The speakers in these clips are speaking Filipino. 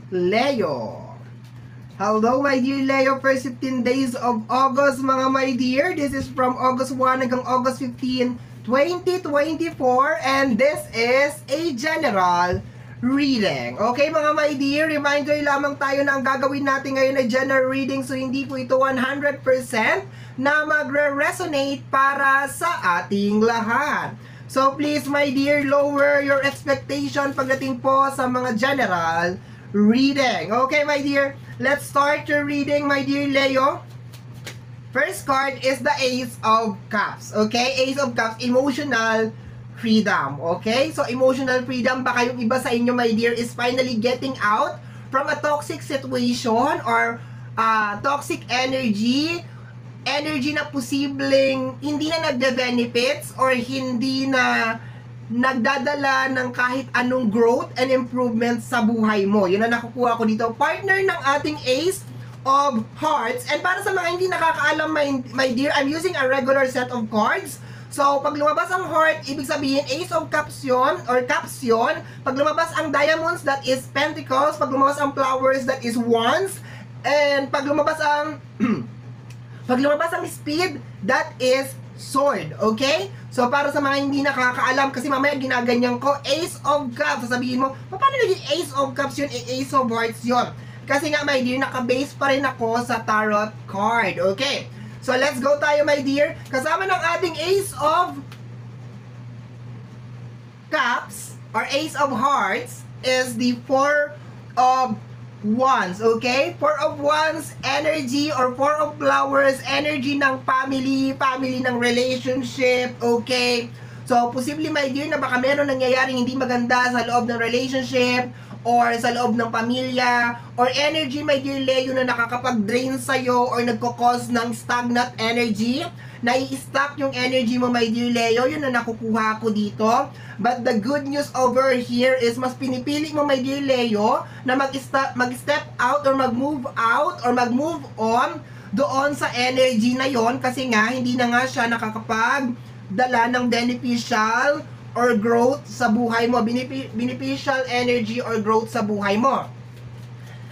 Leo. Hello my dear Leo, first 15 days of August mga my dear. This is from August 1 hanggang August 15, 2024 and this is a general reading. Okay mga my dear, reminder lamang tayo na ang gagawin natin ngayon ay general reading, so hindi po ito 100% na magre-resonate para sa ating lahat. So please my dear, lower your expectation pagdating po sa mga general reading. Okay my dear, let's start your reading my dear Leo. First card is the Ace of Cups. Okay, Ace of Cups, emotional freedom. Okay, so emotional freedom, baka yung iba sa inyo my dear is finally getting out from a toxic situation or toxic energy na posibleng hindi na nagde-benefits or hindi na nagdadala ng kahit anong growth and improvement sa buhay mo. Yun ang nakukuha ko dito. Partner ng ating Ace of Hearts. And para sa mga hindi nakakaalam, my dear, I'm using a regular set of cards. So, pag lumabas ang heart, ibig sabihin Ace of Cups yun, or Cups yun. Pag lumabas ang Diamonds, that is Pentacles. Pag lumabas ang Flowers, that is Wands. And pag lumabas ang pag lumabas ang Speed, that is Sword, okay? So, para sa mga hindi nakakaalam, kasi mamaya ginaganyan ko, Ace of Cups, sasabihin mo, paano naging Ace of Cups yun, Ace of Hearts yun? Kasi nga, my dear, nakabase pa rin ako sa tarot card, okay? So, let's go tayo, my dear. Kasama ng ating Ace of Cups, or Ace of Hearts, is the Four of Wands, okay? Four of Wands energy or Four of Flowers energy ng family ng relationship, okay? So, posible my dear na baka meron nangyayaring hindi maganda sa loob ng relationship or sa loob ng pamilya or energy my dear Leo na nakakapag-drain sa'yo or nagko-cause ng stagnant energy. Nai-stuck yung energy mo my dear Leo, yun na nakukuha ko dito. But the good news over here is mas pinipili mo my dear Leo na mag-step out or mag-move out or mag-move on doon sa energy na yon, kasi nga hindi na nga siya nakakapagdala ng beneficial or growth sa buhay mo, beneficial energy or growth sa buhay mo.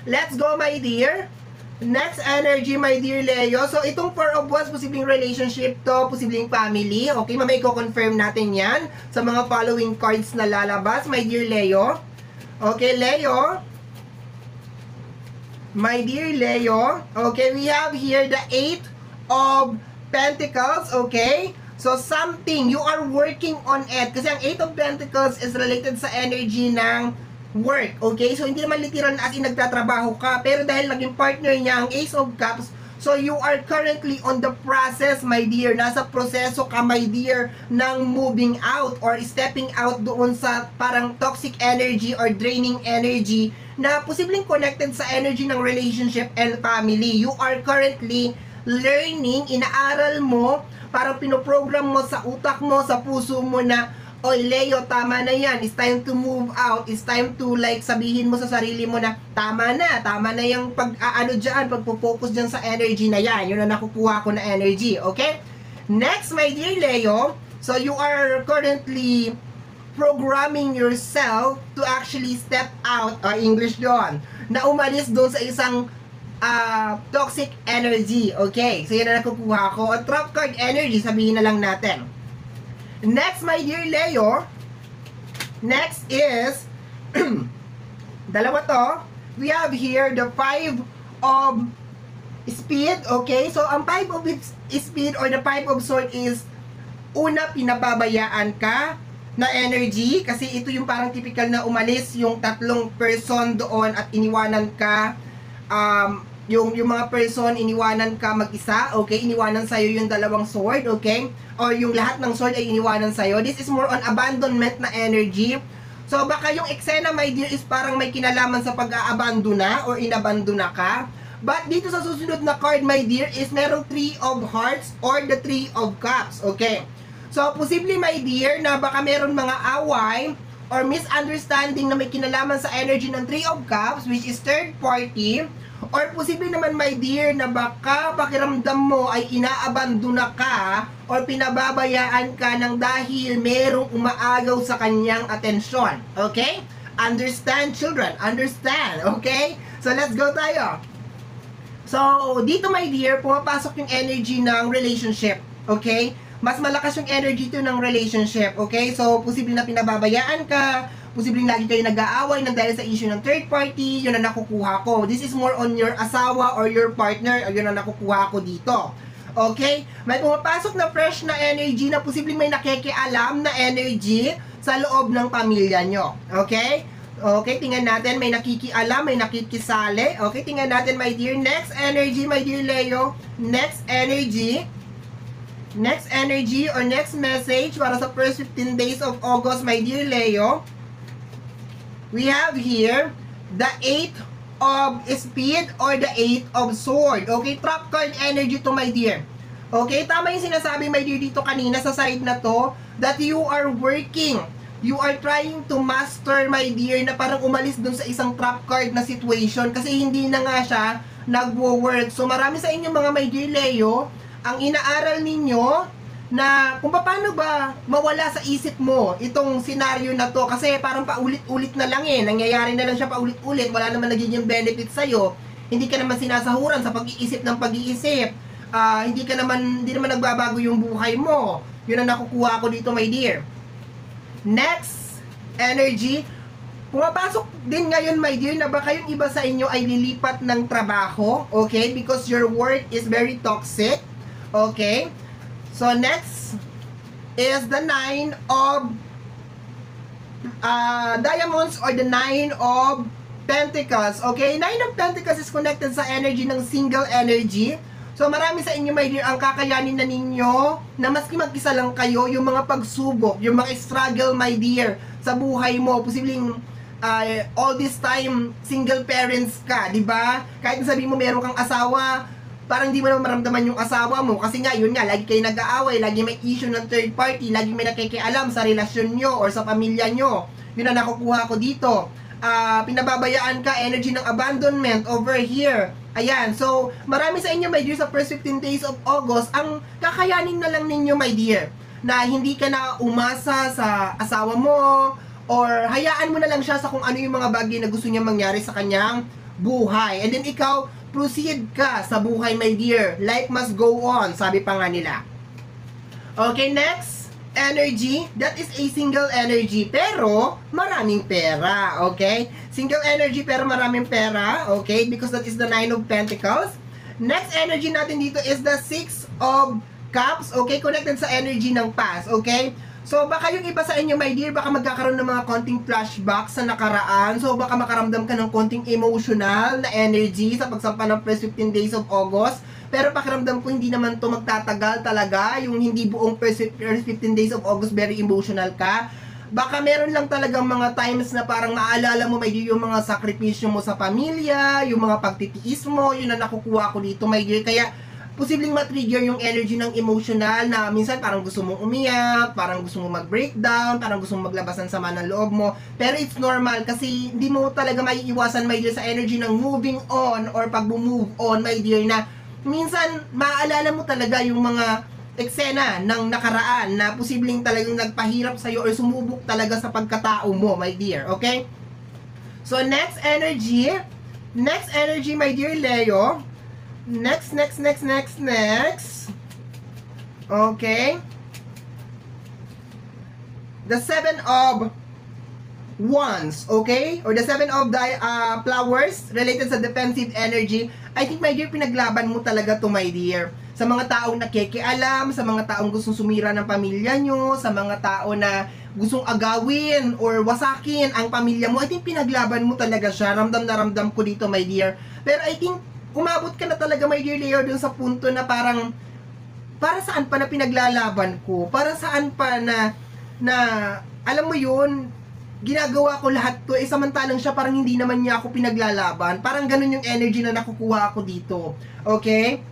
Let's go my dear. Next energy, my dear Leo. So, itong Four of Wands, posibleng relationship to, posibleng family. Okay, mamaya i-confirm natin yan sa mga following cards na lalabas, my dear Leo. Okay, Leo. My dear Leo. Okay, we have here the Eight of Pentacles. Okay, so something, you are working on it. Kasi ang Eight of Pentacles is related sa energy ng work, okay? So, hindi naman literal as in nagtatrabaho ka, pero dahil naging partner niya ang Ace of Cups, so you are currently on the process, my dear. Nasa proseso ka, my dear, ng moving out or stepping out doon sa parang toxic energy or draining energy na posibleng connected sa energy ng relationship and family. You are currently learning, inaaral mo, parang pinoprogram mo sa utak mo, sa puso mo na, oy Leo, tama na yan. It's time to move out. It's time to like sabihin mo sa sarili mo na tama na yung pagpo-focus dyan sa energy na yan. Yun na nakukuha ko na energy, okay? Next, my dear Leo, so you are currently programming yourself to actually step out, or English doon, na umalis doon sa isang toxic energy, okay? So yun na nakukuha ko. At trap card energy, sabihin na lang natin. Next, my dear Leo, next is, dalawa to, we have here the Five of Speed, okay? So, ang Five of Speed or the Five of Swords is, una, pinababayaan ka na energy, kasi ito yung parang typical na umalis yung tatlong person doon at iniwanan ka, yung mga person, iniwanan ka mag-isa, okay? Iniwanan sa'yo yung dalawang sword, okay? Or yung lahat ng sword ay iniwanan sa'yo. This is more on abandonment na energy. So, baka yung eksena, my dear, is parang may kinalaman sa pag-aabandona or inabandona ka. But dito sa susunod na card, my dear, is merong Three of Hearts or the Three of Cups, okay? So, posible, my dear, na baka meron mga away or misunderstanding na may kinalaman sa energy ng Three of Cups, which is third party. Or posible naman my dear na baka pakiramdam mo ay inaabandona ka or pinababayaan ka ng dahil merong umaagaw sa kanyang atensyon. Okay? Understand, children. Understand. Okay? So, let's go tayo. So, dito my dear, pumapasok yung energy ng relationship. Okay? Mas malakas yung energy to ng relationship. Okay? So, posibleng na pinababayaan ka, posibleng lagi kayo nag-aaway ng dahil sa issue ng third party, yun ang nakukuha ko. This is more on your asawa or your partner, yun ang nakukuha ko dito. Okay? May pumapasok na fresh na energy na posibleng may nakikialam na energy sa loob ng pamilya nyo. Okay? Okay, tingnan natin, may nakikialam, may nakikisali. Okay, tingnan natin, my dear. Next energy, my dear Leo. Next energy. Next energy or next message para sa first 15 days of August, my dear Leo. We have here the 8 of Speed or the 8 of Sword. Okay, trap card energy to, my dear. Okay, tama yung sinasabi, my dear, dito kanina sa side na to, that you are working. You are trying to master, my dear, na parang umalis dun sa isang trap card na situation kasi hindi na nga siya nagwo-work. So, marami sa inyo mga my dear Leo, ang inaaral ninyo na kung paano ba mawala sa isip mo itong senaryo na to kasi parang paulit-ulit na lang nangyayari na lang siya paulit-ulit, wala naman nagiging benefit sa'yo, hindi ka naman sinasahuran sa pag-iisip ng pag-iisip, hindi naman nagbabago yung buhay mo. Yun ang nakukuha ko dito, my dear. Next energy, pumapasok din ngayon, my dear, na baka yung iba sa inyo ay lilipat ng trabaho, okay, because your work is very toxic. Okay, so next is the 9 of Diamonds or the 9 of Pentacles. Okay, 9 of Pentacles is connected sa energy ng single energy. So marami sa inyo, my dear, ang kakayanin na ninyo na maski mag-isa lang kayo, yung mga pagsubok, yung mga struggle, my dear, sa buhay mo. Posibleng all this time single parents ka, di ba? Kahit sabihin mo meron kang asawa, parang di mo naman maramdaman yung asawa mo kasi nga, yun nga, lagi kayo nag-aaway, lagi may issue ng third party, lagi may nakikialam sa relasyon nyo or sa pamilya nyo. Yun ang nakukuha ko dito. Pinababayaan ka, energy ng abandonment over here. Ayan, so marami sa inyo, my dear, sa first 15 days of August, ang kakayanin na lang ninyo, my dear, na hindi ka na umasa sa asawa mo or hayaan mo na lang siya sa kung ano yung mga bagay na gusto niya mangyari sa kanyang buhay. And then ikaw, proceed ka sa buhay, my dear. Life must go on, sabi pa nga nila. Okay, next energy, that is a single energy, pero maraming pera, okay? Single energy, pero maraming pera, okay? Because that is the 9 of Pentacles. Next energy natin dito is the 6 of Cups, okay? Connected sa energy ng past, okay? So, baka yung iba sa inyo, my dear, baka magkakaroon ng mga konting flashbacks sa nakaraan. So, baka makaramdam ka ng konting emotional na energy sa pagsampa ng first 15 days of August. Pero pakiramdam ko, hindi naman to magtatagal talaga. Yung hindi buong first 15 days of August, very emotional ka. Baka meron lang talagang mga times na parang maaalala mo, my dear, yung mga sakripisyo mo sa pamilya, yung mga pagtitiis mo, yun na nakukuha ko dito, my dear. Kaya, posibleng matrigger yung energy ng emotional na minsan parang gusto mong umiyak, parang gusto mong mag-breakdown, parang gusto mong maglabas ng sama ng loob mo. Pero it's normal kasi hindi mo talaga maiiwasan, my dear, sa energy ng moving on or pag-move on, my dear, na minsan maaalala mo talaga yung mga eksena ng nakaraan na posibleng talagang nagpahirap sa'yo or sumubok talaga sa pagkatao mo, my dear. Okay? So, next energy, my dear Leo. Next. Okay. The 7 of Wands, okay? Or the 7 of flowers related sa defensive energy. I think, my dear, pinaglaban mo talaga to, my dear. Sa mga taong nakikialam, sa mga taong gustong sumira ng pamilya nyo, sa mga tao na gustong agawin or wasakin ang pamilya mo, I think pinaglaban mo talaga siya. Ramdam na ramdam ko dito, my dear. Pero I think umabot ka na talaga, my dear Leo, dun sa punto na parang, para saan pa na pinaglalaban ko? Para saan pa na alam mo yun, ginagawa ko lahat to, samantalang siya parang hindi naman niya ako pinaglalaban. Parang ganun yung energy na nakukuha ako dito. Okay?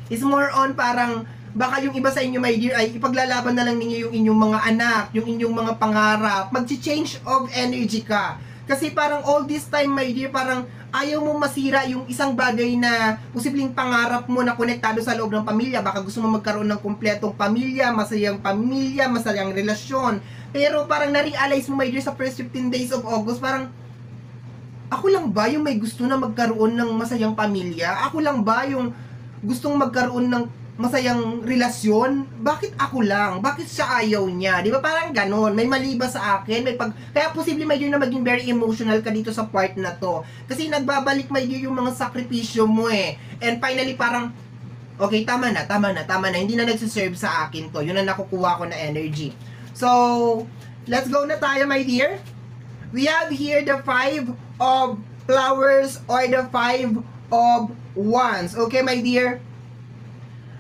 It's more on parang, baka yung iba sa inyo, my dear, ay ipaglalaban na lang ninyo yung inyong mga anak, yung inyong mga pangarap. Mag-change of energy ka. Kasi parang all this time, my dear, parang ayaw mo masira yung isang bagay na posibleng pangarap mo na konektado sa loob ng pamilya. Baka gusto mo magkaroon ng kumpletong pamilya, masayang relasyon. Pero parang na-realize mo, my dear, sa first 15 days of August, parang, ako lang ba yung may gusto na magkaroon ng masayang pamilya? Ako lang ba yung gustong magkaroon ng masayang relasyon? Bakit ako lang? Bakit siya ayaw niya? Di ba parang ganon? May mali ba sa akin? Kaya posible, my dear, na maging very emotional ka dito sa part na to. Kasi nagbabalik, my dear, yung mga sakripisyo mo eh. And finally, parang, okay, tama na. Hindi na nagsiserve sa akin to. Yun na nakukuha ko na energy. So, let's go na tayo, my dear. We have here the 5 of flowers or the 5 of wands. Okay, my dear?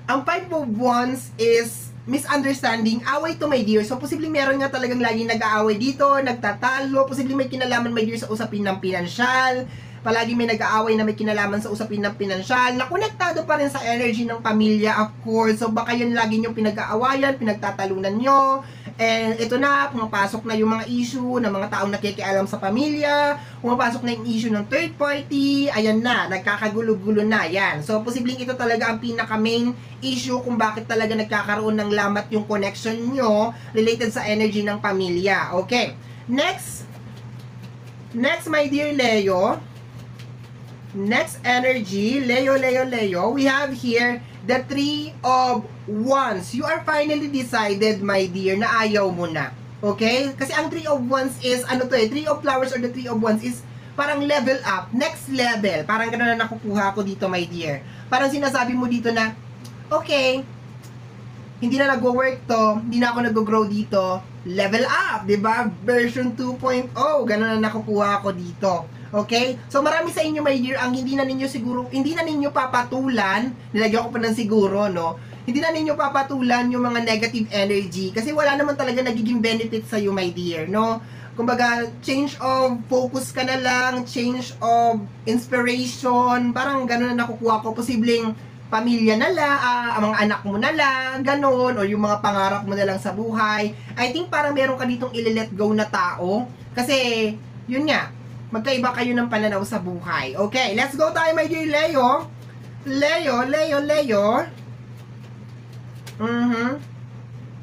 Ang 5 of wands is misunderstanding, away to, my dear. So, posibleng meron nga talagang laging nag-aaway dito, nagtatalo, posibleng may kinalaman, my dear, sa usapin ng pinansyal, palagi may nag-aaway na may kinalaman sa usapin ng pinansyal, na konektado pa rin sa energy ng pamilya, of course. So, baka yun lagi nyo pinag-aawayan, pinagtatalunan nyo, and ito na, pumapasok na yung mga issue ng mga taong nakikialam sa pamilya, pumapasok na yung issue ng third party, ayan na, nagkakagulo-gulo na, yan. So, posibleng ito talaga ang pinaka-main issue kung bakit talaga nagkakaroon ng lamat yung connection nyo related sa energy ng pamilya. Okay. Next, my dear Leo. Next energy, Leo, we have here the 3 of wands. You are finally decided, my dear, na ayaw mo na. Okay? Kasi ang 3 of wands is, 3 of flowers or the 3 of wands is parang level up, next level. Parang gano'n na nakukuha ko dito, my dear. Parang sinasabi mo dito na, okay, hindi na nagwo-work to, hindi na ako nag-grow dito, level up, 'di ba? Version 2.0, gano'n na nakukuha ko dito. Okay? So marami sa inyo, my dear, ang hindi na ninyo papatulan, nilagyan ko pa ng siguro, no? Hindi na ninyo papatulan yung mga negative energy kasi wala naman talaga nagiging benefit sa iyo, my dear, no? Kumbaga, change of focus ka na lang, change of inspiration, parang gano'n na nakukuha ko. Posibleng pamilya na lang, ang mga anak mo na lang, gano'n, o yung mga pangarap mo na lang sa buhay. I think parang meron ka ditong i-let go na tao kasi, yun nga, magkaiba kayo ng pananaw sa buhay. Okay, let's go tayo, my dear Leo. Leo.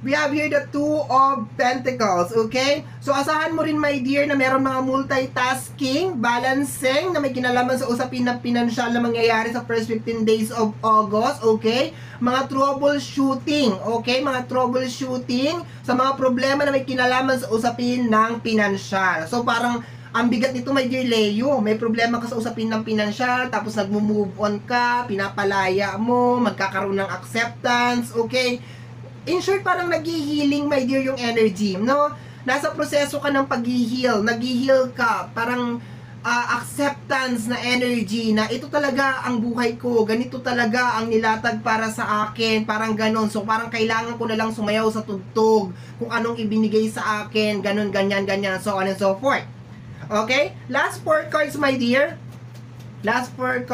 We have here the 2 of Pentacles, okay? So, asahan mo rin, my dear, na meron mga multitasking, balancing, na may kinalaman sa usapin ng pinansyal na mangyayari sa first 15 days of August, okay? Mga troubleshooting, okay? Mga troubleshooting sa mga problema na may kinalaman sa usapin ng pinansyal. So, parang, ang bigat nito, my dear Leo, may problema ka sa usapin ng pinansyal, tapos nagmo-move on ka, pinapalaya mo, magkakaroon ng acceptance, okay? In short, parang nag-healing, my dear, yung energy, no? Nasa proseso ka ng pag-heal, nag-heal ka, parang acceptance na energy, na ito talaga ang buhay ko, ganito talaga ang nilatag para sa akin, parang ganon. So, parang kailangan ko na lang sumayaw sa tugtog, kung anong ibinigay sa akin, ganon, ganyan, so on and so forth. Okay? Last 4 cards, my dear. Last 3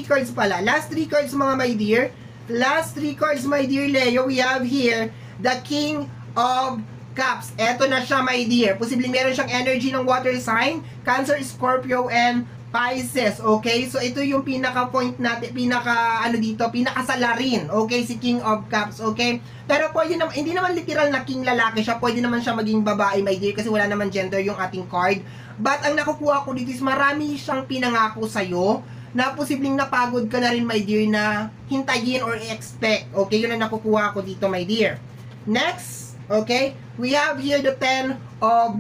cards pala. Last 3 cards, mga my dear. Last 3 cards, my dear Leo. We have here the King of Cups. Eto na siya, my dear. Posibleng meron siyang energy ng water sign, Cancer, Scorpio, and Pisces. Okay? So, ito yung pinaka-point natin, pinaka-salarin. Okay? Si King of Cups. Okay? Pero pwede naman, hindi naman literal na king lalaki siya. Pwede naman siya maging babae, my dear, kasi wala naman gender yung ating card. But, ang nakukuha ko dito is marami siyang pinangako sa'yo na posibleng napagod ka na rin, my dear, na hintayin or expect. Okay? Yun ang nakukuha ko dito, my dear. Next, okay? We have here the 10 of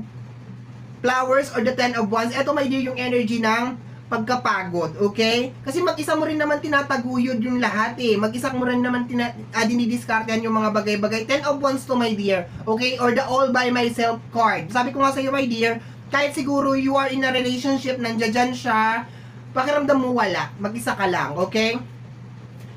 flowers or the 10 of wands. Ito, my dear, yung energy ng pagkapagod, okay? Kasi mag-isa mo rin naman tinataguyod yung lahat eh. Mag-isa mo rin naman dinidiskartehan yung mga bagay-bagay. 10 of wands to, my dear, okay? Or the all by myself card. Sabi ko nga sa'yo, my dear, kahit siguro you are in a relationship, nandiyan siya, pakiramdam mo wala, mag-isa ka lang, okay?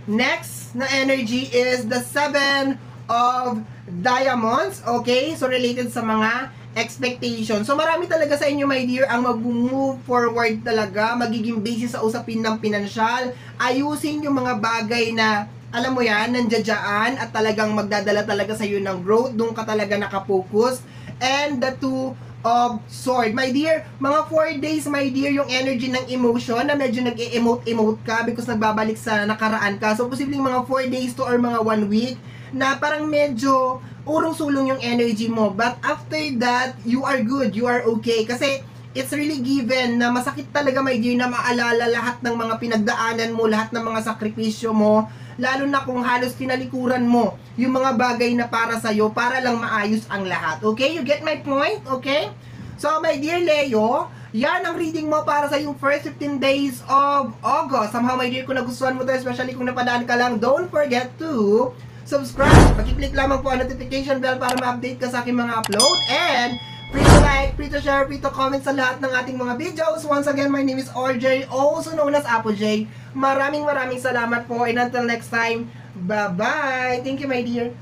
Next na energy is the 7 of diamonds, okay? So, related sa mga expectation. So, marami talaga sa inyo, my dear, ang mag-move forward talaga, magiging basis sa usapin ng pinansyal, ayusin yung mga bagay na, alam mo yan, nandiyan at talagang magdadala talaga sa iyo ng growth, doon ka talaga nakapokus. And the 2 of Sword. My dear, mga 4 days, my dear, yung energy ng emotion na medyo nag-emote-emote ka because nagbabalik sa nakaraan ka. So, posibleng mga 4 days to or mga 1 week na parang medyo urong-sulong yung energy mo. But after that, you are good, you are okay. Kasi, it's really given na masakit talaga, my dear, na maalala lahat ng mga pinagdaanan mo, lahat ng mga sakripisyo mo, lalo na kung halos tinalikuran mo yung mga bagay na para sa'yo para lang maayos ang lahat. Okay? You get my point? Okay? So, my dear Leo, yan ang reading mo para sa yung first 15 days of August. Somehow, my dear, kung nagustuhan mo to, especially kung napadaan ka lang, don't forget to subscribe. Pag-click lamang po ang notification bell para ma-update ka sa aking mga upload. And free to like, free to share, free to comment sa lahat ng ating mga videos. Once again, my name is RJ, also known as Apo J. Maraming salamat po, and until next time, bye-bye! Thank you, my dear!